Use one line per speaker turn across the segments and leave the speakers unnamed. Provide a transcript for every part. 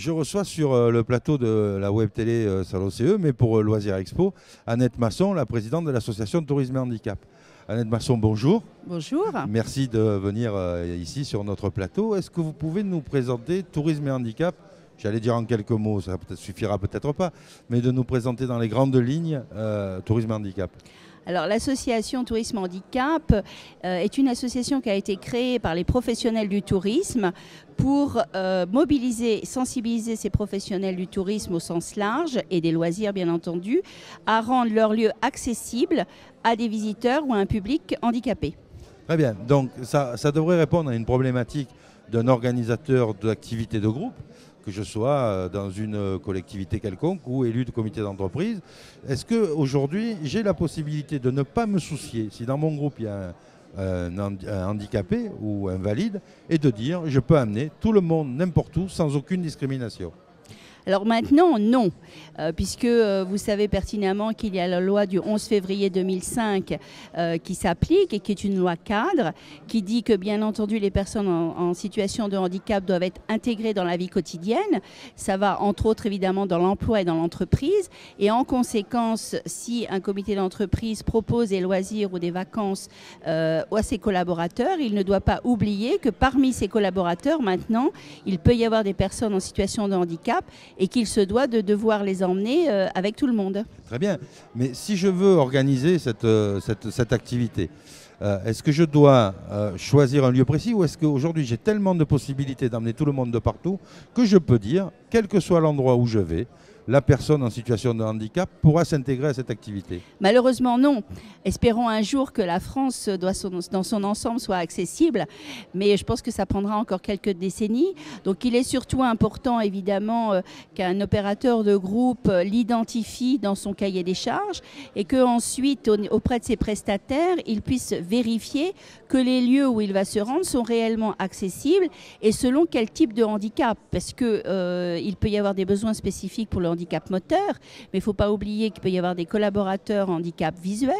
Je reçois sur le plateau de la web télé Salon CE, mais pour Loisirs Expo, Annette Masson, la présidente de l'association Tourisme et Handicap. Annette Masson, bonjour.
Bonjour.
Merci de venir ici sur notre plateau. Est-ce que vous pouvez nous présenter Tourisme et Handicap? J'allais dire en quelques mots, ça suffira peut-être pas, mais de nous présenter dans les grandes lignes Tourisme et Handicap.
Alors l'association Tourisme Handicap est une association qui a été créée par les professionnels du tourisme pour mobiliser, sensibiliser ces professionnels du tourisme au sens large et des loisirs bien entendu, à rendre leurs lieux accessibles à des visiteurs ou à un public handicapé.
Très bien, donc ça devrait répondre à une problématique d'un organisateur d'activités de groupe, que je sois dans une collectivité quelconque ou élu de comité d'entreprise. Est-ce qu'aujourd'hui, j'ai la possibilité de ne pas me soucier, si dans mon groupe il y a un handicapé ou un valide, et de dire je peux amener tout le monde n'importe où sans aucune discrimination?
Alors maintenant, non, puisque vous savez pertinemment qu'il y a la loi du 11 février 2005 qui s'applique et qui est une loi cadre, qui dit que bien entendu les personnes en situation de handicap doivent être intégrées dans la vie quotidienne. Ça va entre autres évidemment dans l'emploi et dans l'entreprise. Et en conséquence, si un comité d'entreprise propose des loisirs ou des vacances à ses collaborateurs, il ne doit pas oublier que parmi ses collaborateurs, maintenant, il peut y avoir des personnes en situation de handicap et qu'il se doit de devoir les emmener avec tout le monde.
Très bien, mais si je veux organiser cette activité, est-ce que je dois choisir un lieu précis ou est-ce qu'aujourd'hui j'ai tellement de possibilités d'emmener tout le monde de partout que je peux dire, quel que soit l'endroit où je vais, la personne en situation de handicap pourra s'intégrer à cette activité?
Malheureusement, non. Espérons un jour que la France, dans son ensemble, soit accessible, mais je pense que ça prendra encore quelques décennies. Donc il est surtout important, évidemment, qu'un opérateur de groupe l'identifie dans son cahier des charges et qu'ensuite, auprès de ses prestataires, il puisse vérifier que les lieux où il va se rendre sont réellement accessibles et selon quel type de handicap, parce qu'il peut y avoir des besoins spécifiques pour le handicap moteur, mais il ne faut pas oublier qu'il peut y avoir des collaborateurs en handicap visuel,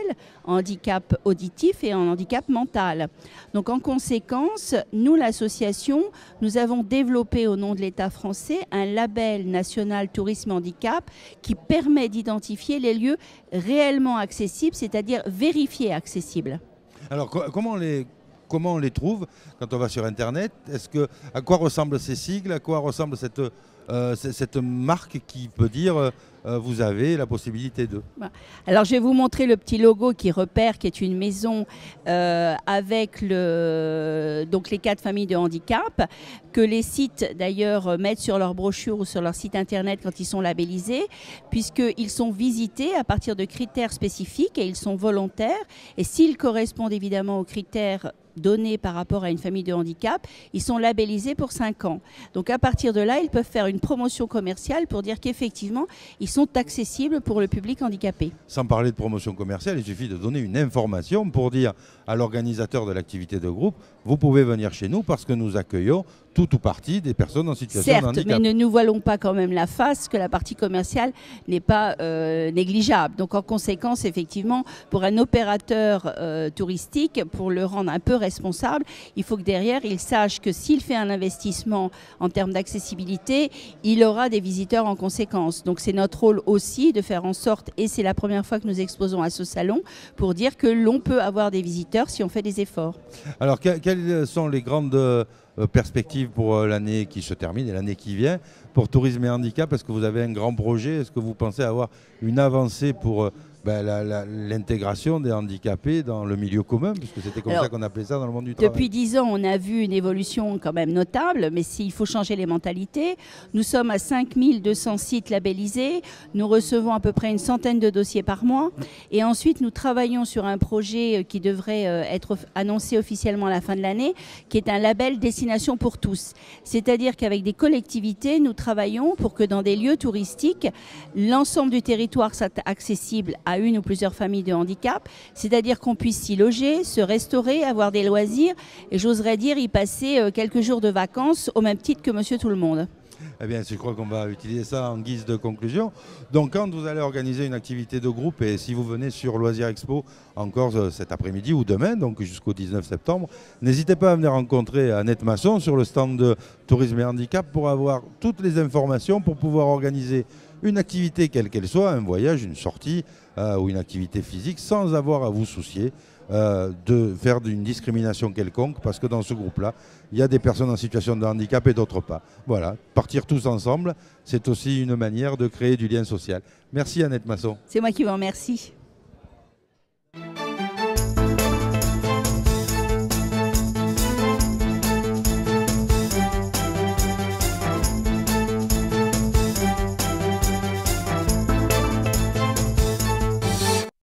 en handicap auditif et en handicap mental. Donc en conséquence, nous, l'association, nous avons développé au nom de l'État français un label national tourisme handicap qui permet d'identifier les lieux réellement accessibles, c'est-à-dire vérifiés accessibles.
Alors comment on les trouve quand on va sur Internet? À quoi ressemblent ces sigles? À quoi ressemble cette marque qui peut dire vous avez la possibilité de...
Alors je vais vous montrer le petit logo qui repère, qui est une maison avec donc les 4 familles de handicap, que les sites d'ailleurs mettent sur leur brochure ou sur leur site internet quand ils sont labellisés, puisqu'ils sont visités à partir de critères spécifiques et ils sont volontaires. Et s'ils correspondent évidemment aux critères donnés par rapport à une famille de handicap, ils sont labellisés pour 5 ans. Donc à partir de là, ils peuvent faire une promotion commerciale pour dire qu'effectivement, ils sont accessibles pour le public handicapé.
Sans parler de promotion commerciale, il suffit de donner une information pour dire à l'organisateur de l'activité de groupe, vous pouvez venir chez nous parce que nous accueillons tout ou partie des personnes en situation de handicap.
Certes, mais ne nous voilons pas quand même la face que la partie commerciale n'est pas négligeable. Donc en conséquence, effectivement, pour un opérateur touristique, pour le rendre un peu responsable, il faut que derrière, il sache que s'il fait un investissement en termes d'accessibilité, il aura des visiteurs en conséquence. Donc c'est notre rôle aussi de faire en sorte, et c'est la première fois que nous exposons à ce salon, pour dire que l'on peut avoir des visiteurs si on fait des efforts.
Alors quelles sont les grandes perspectives pour l'année qui se termine et l'année qui vient pour Tourisme et Handicap? Est-ce que vous avez un grand projet? Est-ce que vous pensez avoir une avancée pour l'intégration des handicapés dans le milieu commun, puisque c'était comme ça qu'on appelait ça dans le monde du travail?
Depuis 10 ans, on a vu une évolution quand même notable, mais s'il faut changer les mentalités, nous sommes à 5200 sites labellisés, nous recevons à peu près une centaine de dossiers par mois, et ensuite nous travaillons sur un projet qui devrait être annoncé officiellement à la fin de l'année, qui est un label destination pour tous. C'est-à-dire qu'avec des collectivités, nous travaillons pour que dans des lieux touristiques, l'ensemble du territoire soit accessible à une ou plusieurs familles de handicap, c'est-à-dire qu'on puisse s'y loger, se restaurer, avoir des loisirs et j'oserais dire y passer quelques jours de vacances au même titre que Monsieur Tout-le-Monde.
Eh bien, je crois qu'on va utiliser ça en guise de conclusion. Donc, quand vous allez organiser une activité de groupe, et si vous venez sur Loisirs Expo encore cet après-midi ou demain, donc jusqu'au 19 septembre, n'hésitez pas à venir rencontrer Annette Masson sur le stand de Tourisme et Handicap pour avoir toutes les informations pour pouvoir organiser une activité quelle qu'elle soit, un voyage, une sortie ou une activité physique, sans avoir à vous soucier de faire une discrimination quelconque, parce que dans ce groupe-là, il y a des personnes en situation de handicap et d'autres pas. Voilà, partir tous ensemble, c'est aussi une manière de créer du lien social. Merci Annette Masson.
C'est moi qui vous remercie.